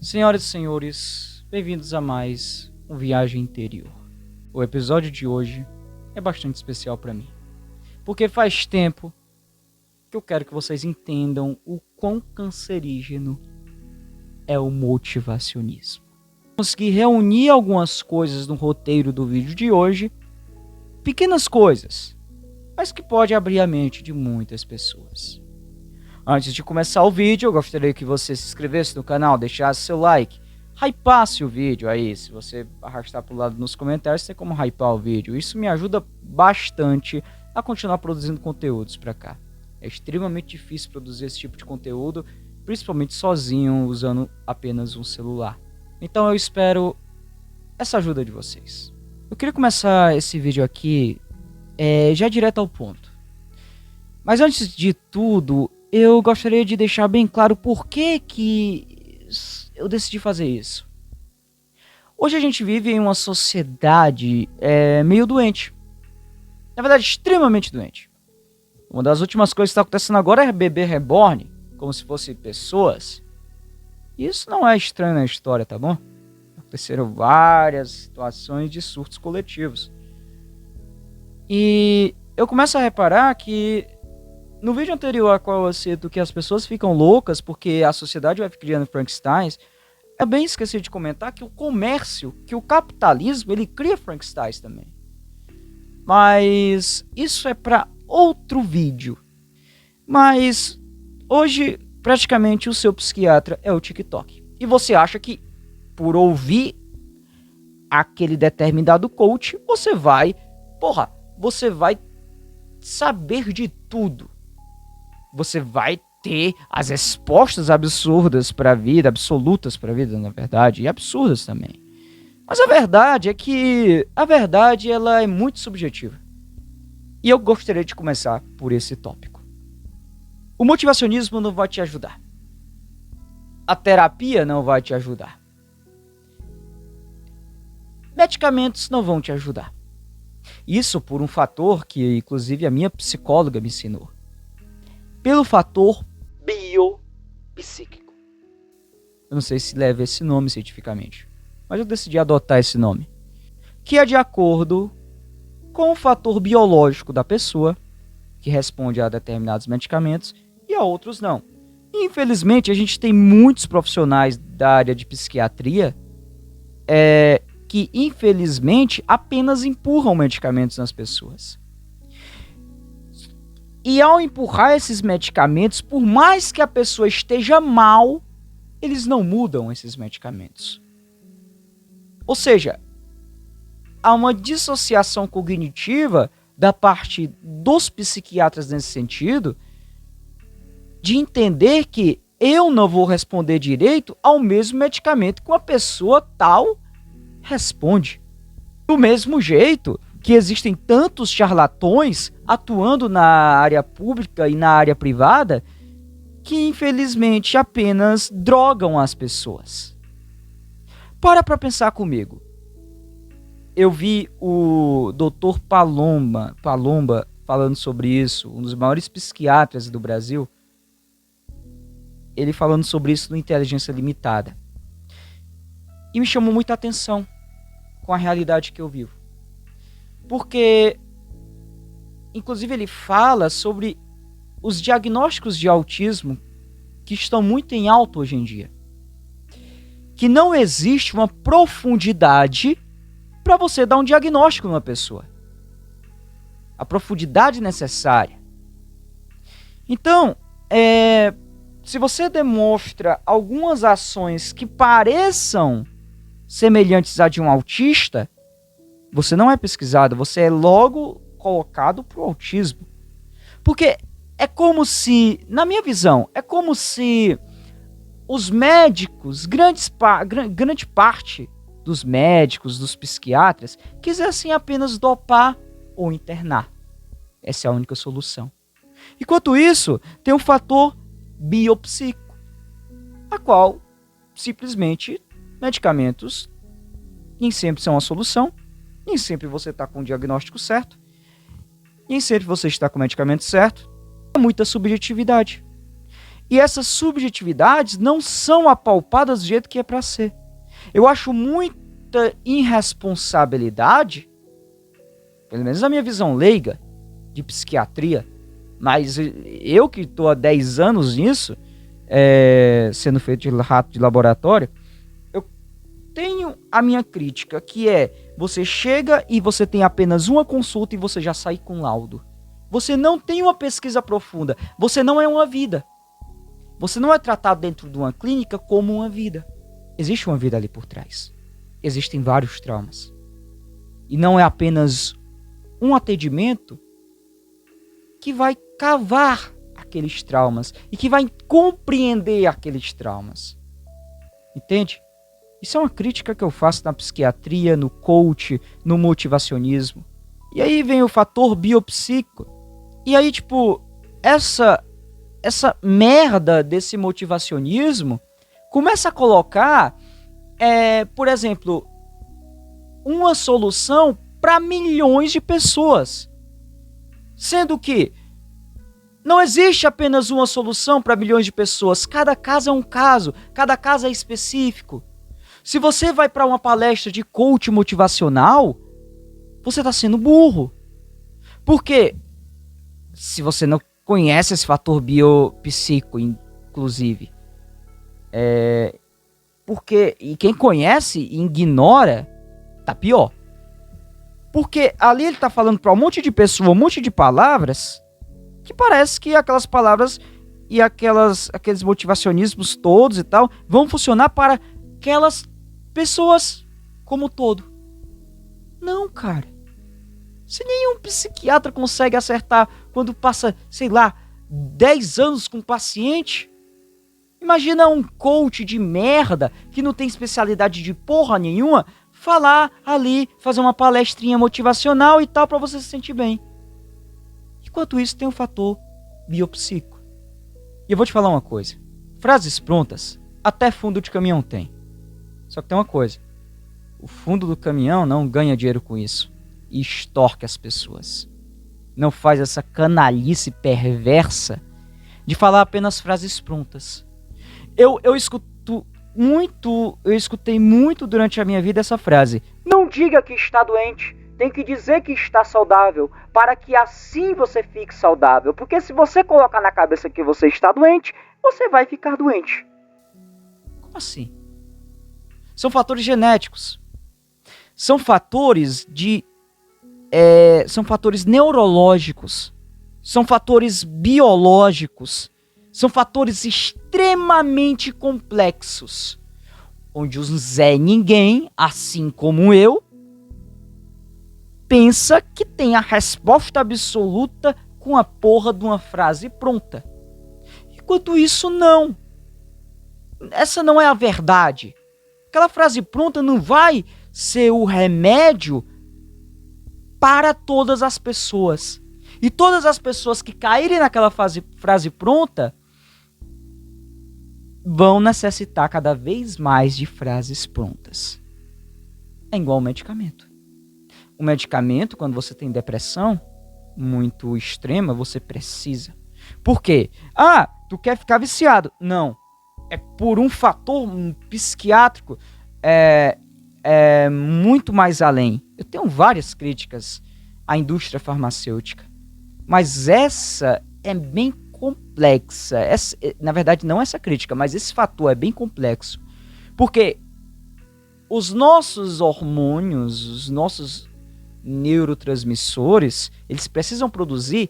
Senhoras e senhores, bem-vindos a mais um Viagem Interior. O episódio de hoje é bastante especial para mim, porque faz tempo que eu quero que vocês entendam o quão cancerígeno é o motivacionismo. Consegui reunir algumas coisas no roteiro do vídeo de hoje, pequenas coisas, mas que pode abrir a mente de muitas pessoas. Antes de começar o vídeo, eu gostaria que você se inscrevesse no canal, deixasse seu like, hypasse o vídeo aí. Se você arrastar para o lado nos comentários, tem como hypar o vídeo. Isso me ajuda bastante a continuar produzindo conteúdos para cá. É extremamente difícil produzir esse tipo de conteúdo, principalmente sozinho, usando apenas um celular. Então eu espero essa ajuda de vocês. Eu queria começar esse vídeo aqui já direto ao ponto. Mas antes de tudo, eu gostaria de deixar bem claro por que eu decidi fazer isso. Hoje a gente vive em uma sociedade meio doente. Na verdade, extremamente doente. Uma das últimas coisas que está acontecendo agora é bebê reborn, como se fossem pessoas. Isso não é estranho na história, tá bom? Aconteceram várias situações de surtos coletivos. E eu começo a reparar que no vídeo anterior a qual eu cito que as pessoas ficam loucas porque a sociedade vai criando Frankensteins, é bem esquecido de comentar que o comércio, que o capitalismo, ele cria Frankensteins também. Mas isso é para outro vídeo. Mas hoje, praticamente, o seu psiquiatra é o TikTok. E você acha que, por ouvir aquele determinado coach, você vai saber de tudo. Você vai ter as respostas absurdas para a vida, absolutas para a vida, na verdade, e absurdas também. Mas a verdade é que ela é muito subjetiva. E eu gostaria de começar por esse tópico. O motivacionismo não vai te ajudar. A terapia não vai te ajudar. Medicamentos não vão te ajudar. Isso por um fator que, inclusive, a minha psicóloga me ensinou. Pelo fator biopsíquico. Eu não sei se leva esse nome cientificamente, mas eu decidi adotar esse nome. Que é de acordo com o fator biológico da pessoa, que responde a determinados medicamentos, e a outros não. E, infelizmente, a gente tem muitos profissionais da área de psiquiatria que, infelizmente, apenas empurram medicamentos nas pessoas. E ao empurrar esses medicamentos, por mais que a pessoa esteja mal, eles não mudam esses medicamentos. Ou seja, há uma dissociação cognitiva da parte dos psiquiatras nesse sentido, de entender que eu não vou responder direito ao mesmo medicamento que uma pessoa tal responde. Do mesmo jeito que existem tantos charlatões atuando na área pública e na área privada que, infelizmente, apenas drogam as pessoas. Para pensar comigo. Eu vi o Dr. Palomba falando sobre isso, um dos maiores psiquiatras do Brasil, ele falando sobre isso no Inteligência Limitada. E me chamou muita atenção com a realidade que eu vivo. Porque, inclusive, ele fala sobre os diagnósticos de autismo que estão muito em alta hoje em dia. Que não existe uma profundidade para você dar um diagnóstico numa pessoa. A profundidade necessária. Então, se você demonstra algumas ações que pareçam semelhantes a de um autista, você não é pesquisado, você é logo colocado para o autismo. Porque é como se, na minha visão, é como se os médicos, grande parte dos médicos, dos psiquiatras, quisessem apenas dopar ou internar. Essa é a única solução. Enquanto isso, tem um fator biopsíquico, a qual simplesmente medicamentos nem sempre são a solução. Nem sempre você está com o diagnóstico certo. Nem sempre você está com o medicamento certo. É muita subjetividade. E essas subjetividades não são apalpadas do jeito que é para ser. Eu acho muita irresponsabilidade, pelo menos na minha visão leiga de psiquiatria, mas eu que estou há 10 anos nisso, sendo feito de rato de laboratório, eu tenho a minha crítica, que é: você chega e você tem apenas uma consulta e você já sai com laudo. Você não tem uma pesquisa profunda, você não é uma vida. Você não é tratado dentro de uma clínica como uma vida. Existe uma vida ali por trás. Existem vários traumas. E não é apenas um atendimento que vai cavar aqueles traumas e que vai compreender aqueles traumas. Entende? Isso é uma crítica que eu faço na psiquiatria, no coach, no motivacionismo. E aí vem o fator biopsíquico. E aí, tipo, essa merda desse motivacionismo começa a colocar, por exemplo, uma solução para milhões de pessoas. Sendo que não existe apenas uma solução para milhões de pessoas. Cada caso é um caso, cada caso é específico. Se você vai para uma palestra de coach motivacional, você está sendo burro. Porque se você não conhece esse fator biopsíquico, inclusive, porque, e quem conhece e ignora, tá pior. Porque ali ele tá falando para um monte de pessoa, um monte de palavras, que parece que aquelas palavras e aqueles motivacionismos todos e tal vão funcionar para aquelas pessoas como todo. Não, cara. Se nenhum psiquiatra consegue acertar quando passa, sei lá, 10 anos com um paciente, imagina um coach de merda que não tem especialidade de porra nenhuma falar ali, fazer uma palestrinha motivacional e tal pra você se sentir bem. Enquanto isso tem o fator biopsíquico. E eu vou te falar uma coisa. Frases prontas, até fundo de caminhão tem. Só que tem uma coisa. O fundo do caminhão não ganha dinheiro com isso. E extorque as pessoas. Não faz essa canalice perversa de falar apenas frases prontas. Eu escutei muito durante a minha vida essa frase: não diga que está doente, tem que dizer que está saudável, para que assim você fique saudável. Porque se você colocar na cabeça que você está doente, você vai ficar doente. Como assim? São fatores genéticos. São fatores são fatores neurológicos. São fatores biológicos. São fatores extremamente complexos, onde o Zé Ninguém, assim como eu, pensa que tem a resposta absoluta com a porra de uma frase pronta. Enquanto isso, não. Essa não é a verdade. Aquela frase pronta não vai ser o remédio para todas as pessoas. E todas as pessoas que caírem naquela frase pronta vão necessitar cada vez mais de frases prontas. É igual ao medicamento. O medicamento, quando você tem depressão muito extrema, você precisa. Por quê? Ah, tu quer ficar viciado. Não. É por um fator psiquiátrico muito mais além. Eu tenho várias críticas à indústria farmacêutica. Mas essa é bem complexa. Na verdade, não essa crítica, mas esse fator é bem complexo. Porque os nossos hormônios, os nossos neurotransmissores, eles precisam produzir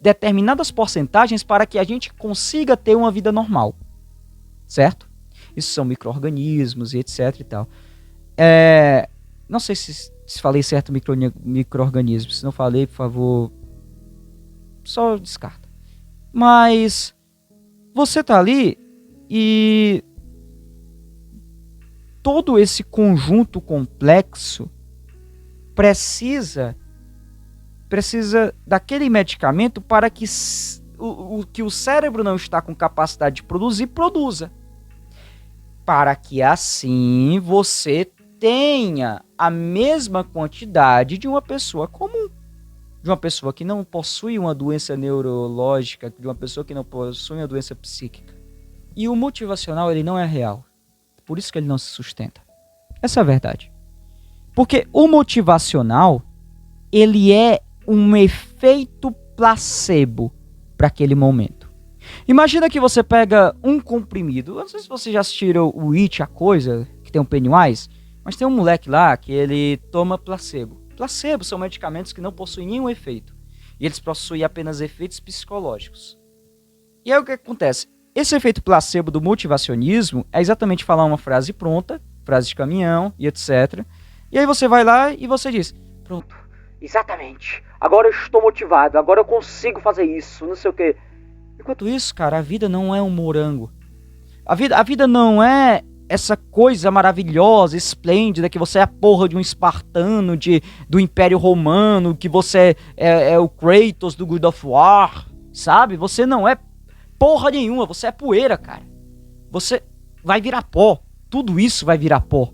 determinadas porcentagens para que a gente consiga ter uma vida normal. Certo? Isso são micro-organismos e etc e tal. Não sei se falei certo micro-organismo. Se não falei, por favor, só descarta. Mas você tá ali e todo esse conjunto complexo precisa daquele medicamento para que o que o cérebro não está com capacidade de produzir, produza. Para que assim você tenha a mesma quantidade de uma pessoa comum. de uma pessoa que não possui uma doença neurológica, de uma pessoa que não possui uma doença psíquica. E o motivacional, ele não é real. Por isso que ele não se sustenta. Essa é a verdade. Porque o motivacional, ele é um efeito placebo para aquele momento. Imagina que você pega um comprimido. Eu não sei se vocês já assistiram o It, a Coisa, que tem um Pennywise, mas tem um moleque lá que ele toma placebo. Placebo são medicamentos que não possuem nenhum efeito. E eles possuem apenas efeitos psicológicos. E aí o que acontece? Esse efeito placebo do motivacionismo é exatamente falar uma frase pronta, frase de caminhão e etc. E aí você vai lá e você diz, pronto, exatamente, agora eu estou motivado, agora eu consigo fazer isso, não sei o quê. Enquanto isso, cara, a vida não é um morango. A vida não é essa coisa maravilhosa, esplêndida, que você é a porra de um espartano do Império Romano, que você é o Kratos do God of War, sabe? Você não é porra nenhuma, você é poeira, cara. Você vai virar pó. Tudo isso vai virar pó.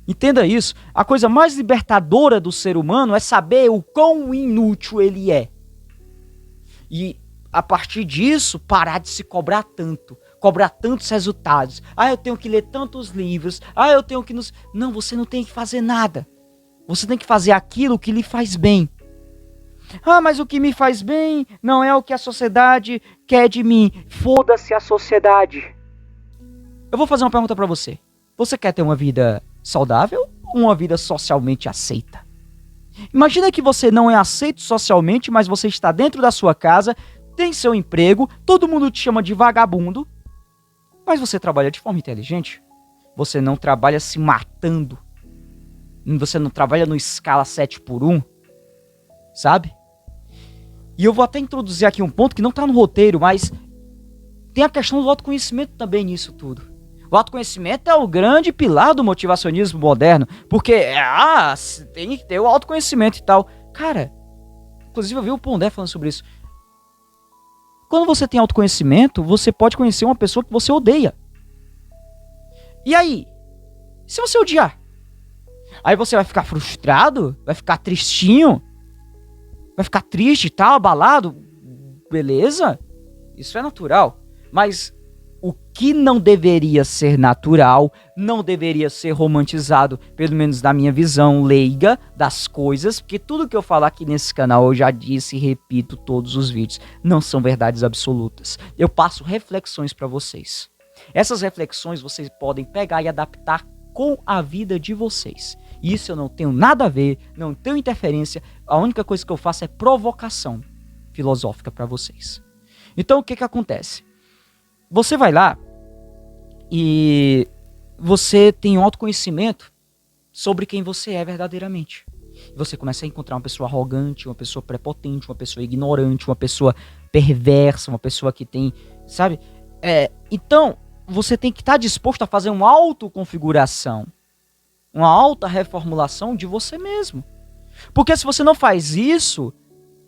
Entenda isso. A coisa mais libertadora do ser humano é saber o quão inútil ele é. E a partir disso, parar de se cobrar tanto. Cobrar tantos resultados. Ah, eu tenho que ler tantos livros. Ah, eu tenho que... Não, você não tem que fazer nada. Você tem que fazer aquilo que lhe faz bem. Ah, mas o que me faz bem não é o que a sociedade quer de mim. Foda-se a sociedade. Eu vou fazer uma pergunta pra você. Você quer ter uma vida saudável ou uma vida socialmente aceita? Imagina que você não é aceito socialmente, mas você está dentro da sua casa, tem seu emprego, todo mundo te chama de vagabundo, mas você trabalha de forma inteligente. Você não trabalha se matando. Você não trabalha no escala 7x1, sabe? E eu vou até introduzir aqui um ponto que não está no roteiro, mas tem a questão do autoconhecimento também nisso tudo. O autoconhecimento é o grande pilar do motivacionismo moderno, porque tem que ter o autoconhecimento e tal. Cara, inclusive eu vi o Pondé falando sobre isso. Quando você tem autoconhecimento, você pode conhecer uma pessoa que você odeia. E aí? Se você odiar? Aí você vai ficar frustrado? Vai ficar tristinho? Vai ficar triste e tal, abalado? Beleza? Isso é natural. Mas o que não deveria ser natural, não deveria ser romantizado, pelo menos na minha visão leiga das coisas, porque tudo que eu falar aqui nesse canal eu já disse e repito todos os vídeos, não são verdades absolutas. Eu passo reflexões para vocês. Essas reflexões vocês podem pegar e adaptar com a vida de vocês. Isso eu não tenho nada a ver, não tenho interferência, a única coisa que eu faço é provocação filosófica para vocês. Então o que que acontece? Você vai lá e você tem um autoconhecimento sobre quem você é verdadeiramente. Você começa a encontrar uma pessoa arrogante, uma pessoa prepotente, uma pessoa ignorante, uma pessoa perversa, uma pessoa que tem, sabe? Então, você tem que estar disposto a fazer uma autoconfiguração, uma alta reformulação de você mesmo. Porque se você não faz isso,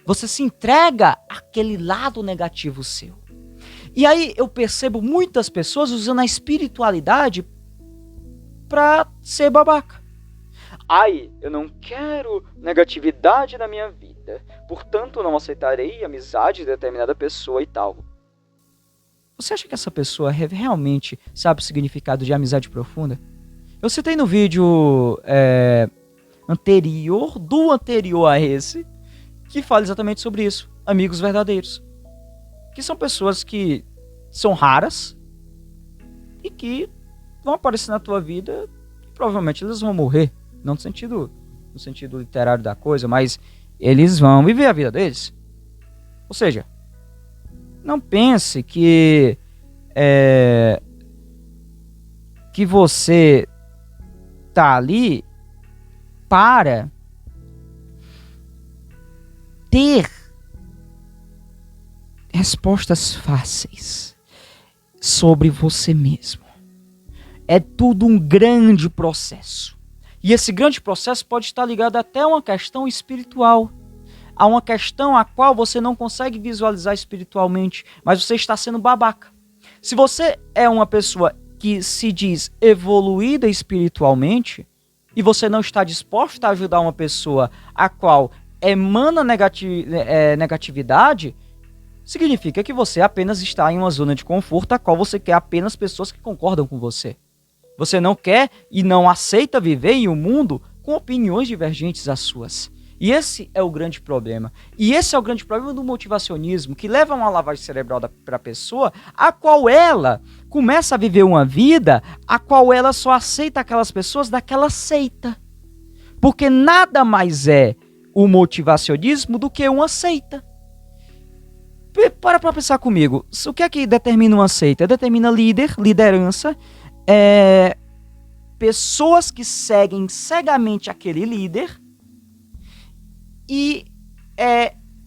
você se entrega àquele lado negativo seu. E aí eu percebo muitas pessoas usando a espiritualidade pra ser babaca. Ai, eu não quero negatividade na minha vida, portanto não aceitarei amizade de determinada pessoa e tal. Você acha que essa pessoa realmente sabe o significado de amizade profunda? Eu citei no vídeo anterior a esse, que fala exatamente sobre isso. Amigos verdadeiros. Que são pessoas que são raras e que vão aparecer na tua vida e provavelmente eles vão morrer. Não no sentido literário da coisa, mas eles vão viver a vida deles. Ou seja, não pense que você tá ali para ter respostas fáceis sobre você mesmo. É tudo um grande processo. E esse grande processo pode estar ligado até a uma questão espiritual. A uma questão a qual você não consegue visualizar espiritualmente, mas você está sendo babaca. Se você é uma pessoa que se diz evoluída espiritualmente, e você não está disposto a ajudar uma pessoa a qual emana negatividade, significa que você apenas está em uma zona de conforto a qual você quer apenas pessoas que concordam com você. Você não quer e não aceita viver em um mundo com opiniões divergentes às suas. E esse é o grande problema. E esse é o grande problema do motivacionismo, que leva a uma lavagem cerebral para a pessoa, a qual ela começa a viver uma vida a qual ela só aceita aquelas pessoas daquela seita. Porque nada mais é o motivacionismo do que uma seita. Para pensar comigo, o que é que determina uma seita? Determina liderança, pessoas que seguem cegamente aquele líder e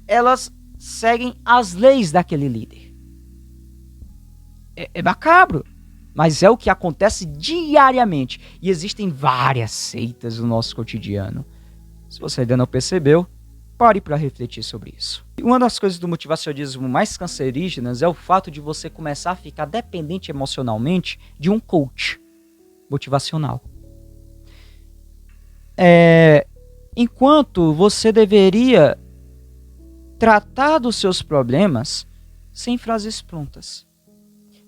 elas seguem as leis daquele líder. É macabro, mas é o que acontece diariamente. E existem várias seitas no nosso cotidiano. Se você ainda não percebeu, pare para refletir sobre isso. E uma das coisas do motivacionismo mais cancerígenas é o fato de você começar a ficar dependente emocionalmente de um coach motivacional. Enquanto você deveria tratar dos seus problemas sem frases prontas.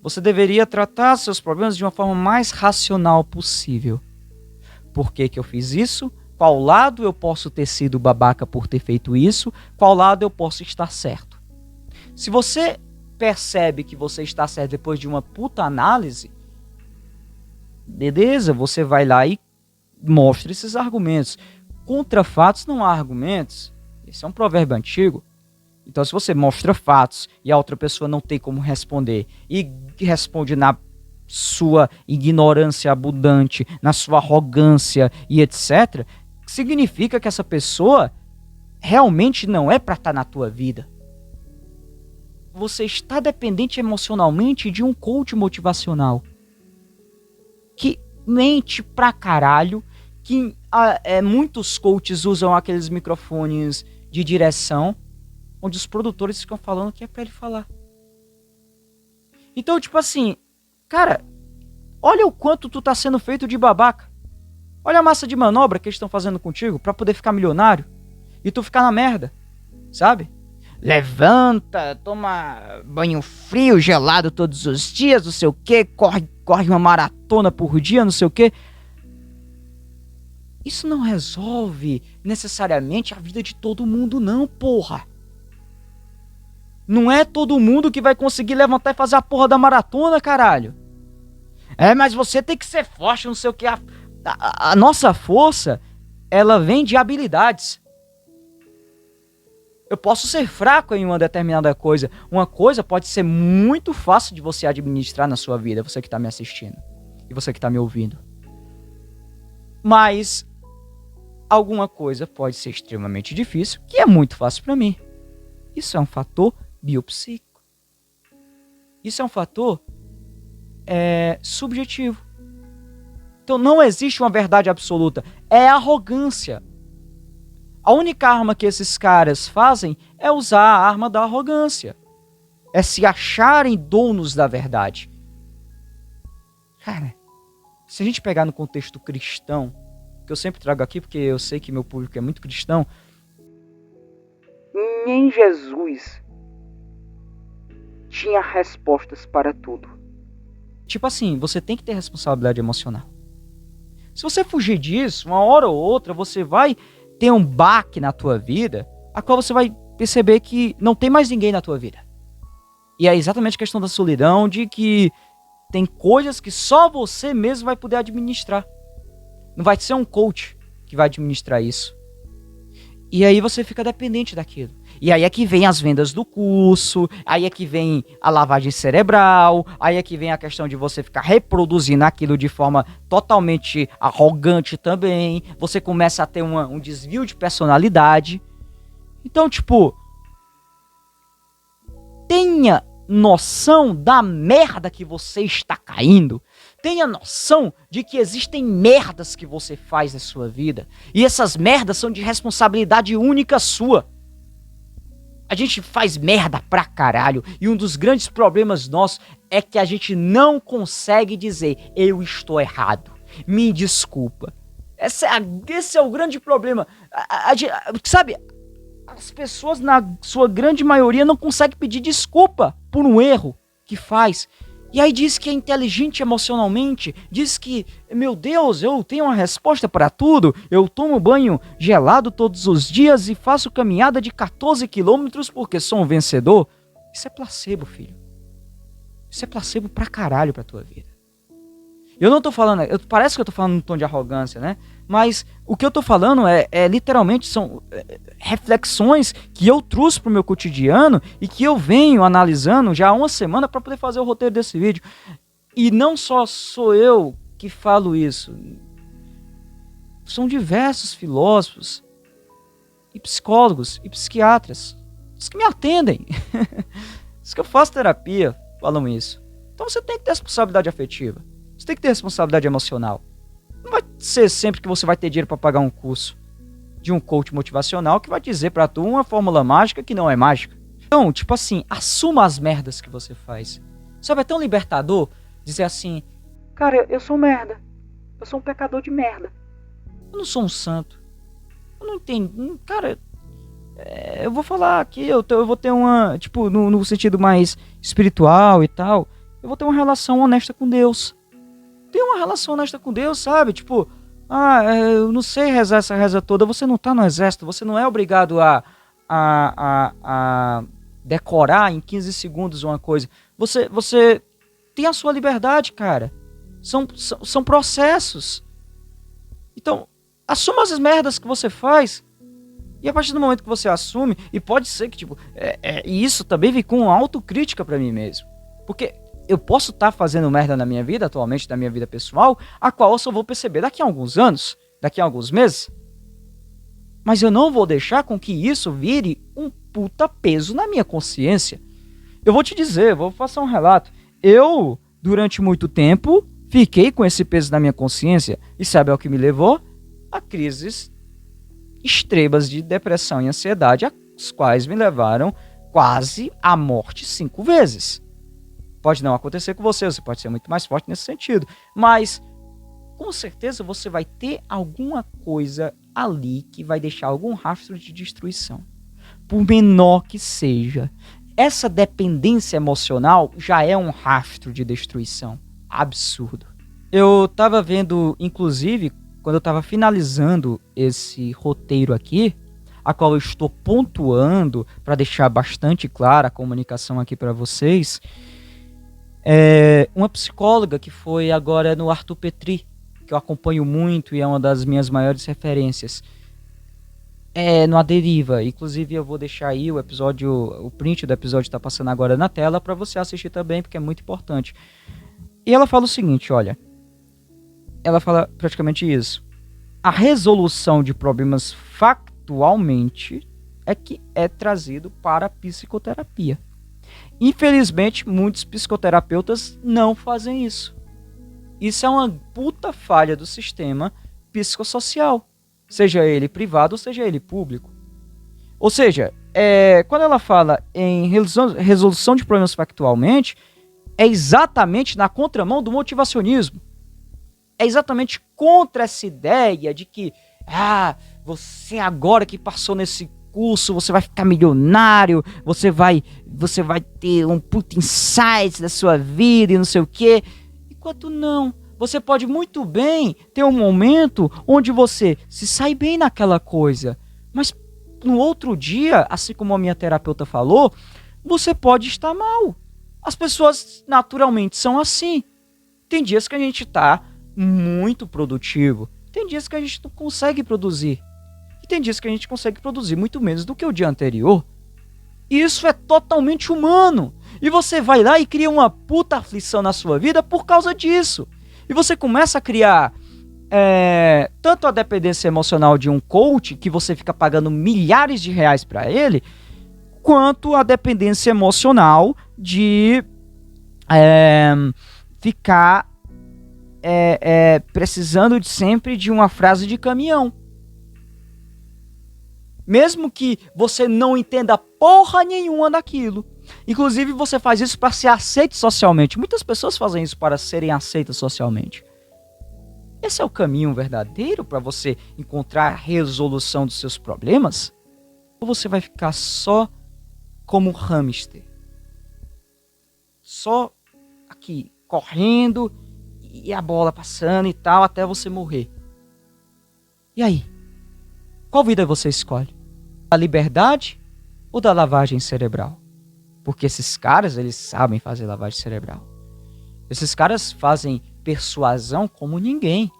Você deveria tratar seus problemas de uma forma mais racional possível. Por que eu fiz isso? Qual lado eu posso ter sido babaca por ter feito isso? Qual lado eu posso estar certo? Se você percebe que você está certo depois de uma puta análise, beleza, você vai lá e mostra esses argumentos. Contra fatos não há argumentos. Esse é um provérbio antigo. Então, se você mostra fatos e a outra pessoa não tem como responder e responde na sua ignorância abundante, na sua arrogância e etc., significa que essa pessoa realmente não é para estar na tua vida. Você está dependente emocionalmente de um coach motivacional que mente pra caralho, que muitos coaches usam aqueles microfones de direção, onde os produtores ficam falando que é pra ele falar. Então, tipo assim, cara, olha o quanto tu tá sendo feito de babaca. Olha a massa de manobra que eles estão fazendo contigo pra poder ficar milionário e tu ficar na merda, sabe? Levanta, toma banho frio, gelado todos os dias, não sei o que, corre uma maratona por dia, não sei o que. Isso não resolve necessariamente a vida de todo mundo, não, porra. Não é todo mundo que vai conseguir levantar e fazer a porra da maratona, caralho. Mas você tem que ser forte, não sei o que. A nossa força, ela vem de habilidades. Eu posso ser fraco em uma determinada coisa. Uma coisa pode ser muito fácil de você administrar na sua vida, você que está me assistindo e você que está me ouvindo. Mas alguma coisa pode ser extremamente difícil, que é muito fácil para mim. Isso é um fator biopsíquico. Isso é um fator subjetivo. Então não existe uma verdade absoluta. É arrogância. A única arma que esses caras fazem é usar a arma da arrogância. É se acharem donos da verdade. Cara, se a gente pegar no contexto cristão, que eu sempre trago aqui, porque eu sei que meu público é muito cristão, em Jesus tinha respostas para tudo. Tipo assim, você tem que ter responsabilidade emocional. Se você fugir disso, uma hora ou outra, você vai ter um baque na tua vida, a qual você vai perceber que não tem mais ninguém na tua vida. E é exatamente a questão da solidão, de que tem coisas que só você mesmo vai poder administrar. Não vai ser um coach que vai administrar isso. E aí você fica dependente daquilo. E aí é que vem as vendas do curso, aí é que vem a lavagem cerebral, aí é que vem a questão de você ficar reproduzindo aquilo de forma totalmente arrogante também. Você começa a ter um desvio de personalidade. Então, tipo, tenha noção da merda que você está caindo. Tenha noção de que existem merdas que você faz na sua vida. E essas merdas são de responsabilidade única sua. A gente faz merda pra caralho. E um dos grandes problemas nossos é que a gente não consegue dizer: eu estou errado, me desculpa. Esse é o grande problema. Sabe, as pessoas, na sua grande maioria, não conseguem pedir desculpa por um erro que faz. E aí diz que é inteligente emocionalmente, diz que, meu Deus, eu tenho uma resposta para tudo, eu tomo banho gelado todos os dias e faço caminhada de 14 quilômetros porque sou um vencedor. Isso é placebo, filho. Isso é placebo pra caralho pra tua vida. Eu não tô falando, parece que eu tô falando num tom de arrogância, né? Mas o que eu tô falando literalmente são reflexões que eu trouxe pro meu cotidiano e que eu venho analisando já há uma semana para poder fazer o roteiro desse vídeo. E não só sou eu que falo isso. São diversos filósofos e psicólogos e psiquiatras, os que me atendem, os que eu faço terapia, falam isso. Então você tem que ter responsabilidade afetiva. Você tem que ter responsabilidade emocional. Não vai ser sempre que você vai ter dinheiro para pagar um curso de um coach motivacional que vai dizer para tu uma fórmula mágica que não é mágica. Então, tipo assim, assuma as merdas que você faz. Sabe, é tão libertador dizer assim, cara, eu sou um merda. Eu sou um pecador de merda. Eu não sou um santo. Eu não entendo. Cara, eu vou falar aqui, eu vou ter uma, tipo, no sentido mais espiritual e tal, eu vou ter uma relação honesta com Deus. Tem uma relação honesta com Deus, sabe? Tipo, eu não sei rezar essa reza toda. Você não tá no exército, você não é obrigado a decorar em 15 segundos uma coisa. Você tem a sua liberdade, cara. São processos. Então, assuma as merdas que você faz. E a partir do momento que você assume, e pode ser que, tipo, isso também vem com autocrítica pra mim mesmo. Porque eu posso estar fazendo merda na minha vida, atualmente, na minha vida pessoal, a qual eu só vou perceber daqui a alguns anos, daqui a alguns meses. Mas eu não vou deixar com que isso vire um puta peso na minha consciência. Eu vou te dizer, vou passar um relato. Eu, durante muito tempo, fiquei com esse peso na minha consciência. E sabe ao que me levou? A crises extremas de depressão e ansiedade, as quais me levaram quase à morte 5 vezes. Pode não acontecer com você pode ser muito mais forte nesse sentido. Mas, com certeza, você vai ter alguma coisa ali que vai deixar algum rastro de destruição. Por menor que seja. Essa dependência emocional já é um rastro de destruição. Absurdo. Eu tava vendo, inclusive, quando eu tava finalizando esse roteiro aqui, a qual eu estou pontuando para deixar bastante clara a comunicação aqui para vocês, uma psicóloga que foi agora no Arthur Petri, que eu acompanho muito e é uma das minhas maiores referências, no A Deriva. Inclusive eu vou deixar aí o print do episódio está passando agora na tela para você assistir também, porque é muito importante. E ela fala o seguinte, olha, ela fala praticamente isso: a resolução de problemas factualmente é que é trazido para a psicoterapia. Infelizmente, muitos psicoterapeutas não fazem isso. Isso é uma puta falha do sistema psicossocial, seja ele privado ou seja ele público. Ou seja, quando ela fala em resolução de problemas factualmente, é exatamente na contramão do motivacionismo. É exatamente contra essa ideia de que você agora que passou nesse curso, você vai ficar milionário, você vai ter um puta insight da sua vida e não sei o quê. Enquanto não, você pode muito bem ter um momento onde você se sai bem naquela coisa, mas no outro dia, assim como a minha terapeuta falou, você pode estar mal. As pessoas naturalmente são assim. Tem dias que a gente tá muito produtivo, tem dias que a gente não consegue produzir. Tem dias que a gente consegue produzir muito menos do que o dia anterior. E isso é totalmente humano. E você vai lá e cria uma puta aflição na sua vida por causa disso. E você começa a criar tanto a dependência emocional de um coach, que você fica pagando milhares de reais para ele, quanto a dependência emocional de ficar precisando sempre de uma frase de caminhão. Mesmo que você não entenda porra nenhuma daquilo. Inclusive, você faz isso para ser aceito socialmente. Muitas pessoas fazem isso para serem aceitas socialmente. Esse é o caminho verdadeiro para você encontrar a resolução dos seus problemas? Ou você vai ficar só como hamster? Só aqui, correndo, e a bola passando e tal, até você morrer. E aí? Qual vida você escolhe? Da liberdade ou da lavagem cerebral? Porque esses caras, eles sabem fazer lavagem cerebral. Esses caras fazem persuasão como ninguém.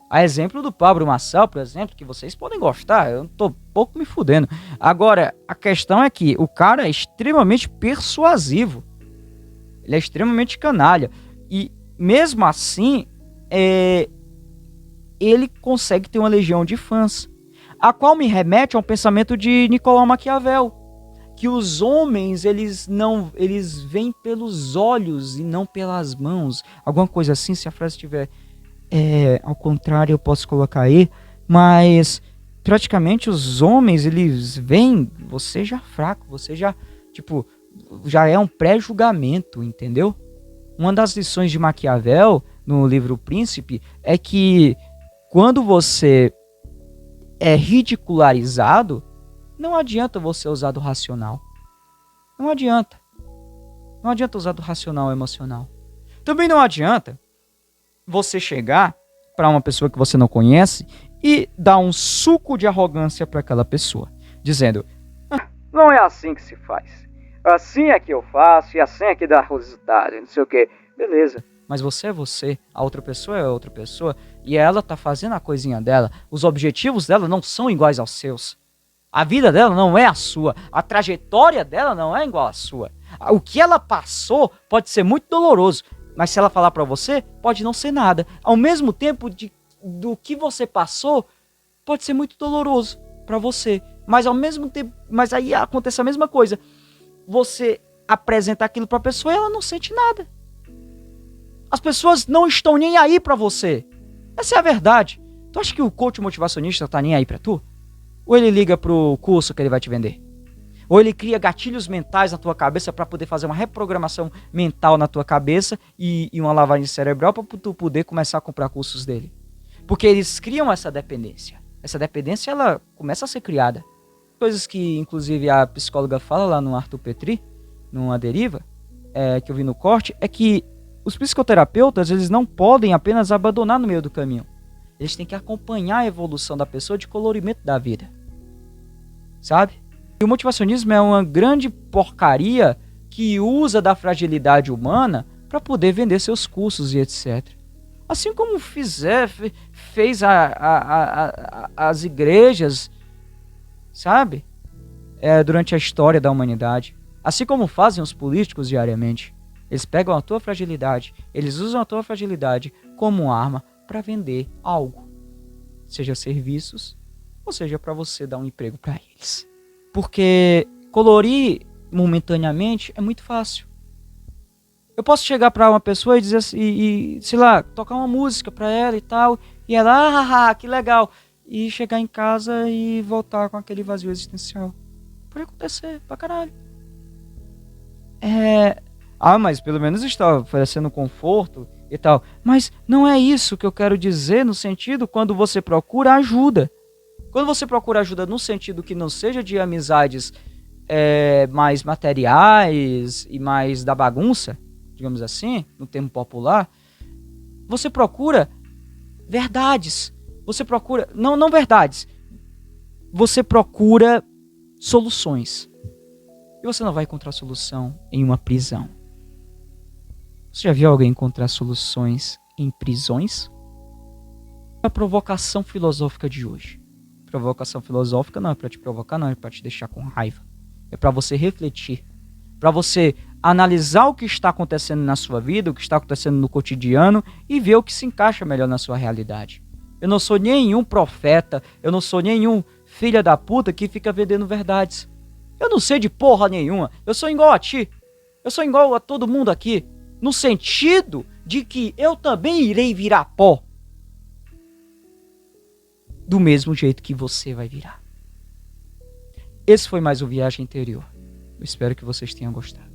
A exemplo do Pablo Marçal, por exemplo, que vocês podem gostar, eu tô pouco me fudendo. Agora, a questão é que o cara é extremamente persuasivo. Ele é extremamente canalha. E mesmo assim, ele consegue ter uma legião de fãs. A qual me remete a um pensamento de Nicolau Maquiavel. Que os homens, eles veem pelos olhos e não pelas mãos. Alguma coisa assim, se a frase estiver ao contrário, eu posso colocar aí. Mas praticamente os homens, eles veem você já fraco, você já, já é um pré-julgamento, entendeu? Uma das lições de Maquiavel, no livro O Príncipe, é que quando você é ridicularizado, não adianta você usar do racional. Não adianta. Não adianta usar do racional emocional. Também não adianta você chegar para uma pessoa que você não conhece e dar um suco de arrogância para aquela pessoa, dizendo: não é assim que se faz. Assim é que eu faço e assim é que dá resultado, não sei o que. Beleza. Mas você é você, a outra pessoa é outra pessoa e ela tá fazendo a coisinha dela. Os objetivos dela não são iguais aos seus. A vida dela não é a sua. A trajetória dela não é igual à sua. O que ela passou pode ser muito doloroso, mas se ela falar pra você, pode não ser nada. Ao mesmo tempo do que você passou, pode ser muito doloroso pra você. Mas ao mesmo tempo, mas aí acontece a mesma coisa. Você apresenta aquilo pra pessoa e ela não sente nada. As pessoas não estão nem aí pra você. Essa é a verdade. Tu acha que o coach motivacionista tá nem aí pra tu? Ou ele liga pro curso que ele vai te vender? Ou ele cria gatilhos mentais na tua cabeça para poder fazer uma reprogramação mental na tua cabeça e uma lavagem cerebral para tu poder começar a comprar cursos dele? Porque eles criam essa dependência. Essa dependência, ela começa a ser criada. Coisas que, inclusive, a psicóloga fala lá no Arthur Petri, numa deriva, que eu vi no corte, é que os psicoterapeutas, eles não podem apenas abandonar no meio do caminho. Eles têm que acompanhar a evolução da pessoa de colorimento da vida. Sabe? E o motivacionismo é uma grande porcaria que usa da fragilidade humana para poder vender seus cursos e etc. Assim como fez as igrejas, sabe? Durante a história da humanidade. Assim como fazem os políticos diariamente. Eles pegam a tua fragilidade, eles usam a tua fragilidade como arma para vender algo. Seja serviços, ou seja para você dar um emprego para eles. Porque colorir momentaneamente é muito fácil. Eu posso chegar para uma pessoa e dizer assim, sei lá, tocar uma música para ela e tal, e ela, que legal, e chegar em casa e voltar com aquele vazio existencial. Pode acontecer, pra caralho. Mas pelo menos está oferecendo conforto e tal. Mas não é isso que eu quero dizer no sentido quando você procura ajuda. Quando você procura ajuda no sentido que não seja de amizades mais materiais e mais da bagunça, digamos assim, no termo popular, você procura verdades. Você procura... Não verdades. Você procura soluções. E você não vai encontrar solução em uma prisão. Você já viu alguém encontrar soluções em prisões? A provocação filosófica de hoje. Provocação filosófica não é para te provocar, não é para te deixar com raiva. É para você refletir. Para você analisar o que está acontecendo na sua vida, o que está acontecendo no cotidiano e ver o que se encaixa melhor na sua realidade. Eu não sou nenhum profeta, eu não sou nenhum filho da puta que fica vendendo verdades. Eu não sei de porra nenhuma. Eu sou igual a ti. Eu sou igual a todo mundo aqui. No sentido de que eu também irei virar pó. Do mesmo jeito que você vai virar. Esse foi mais um Viagem Interior. Eu espero que vocês tenham gostado.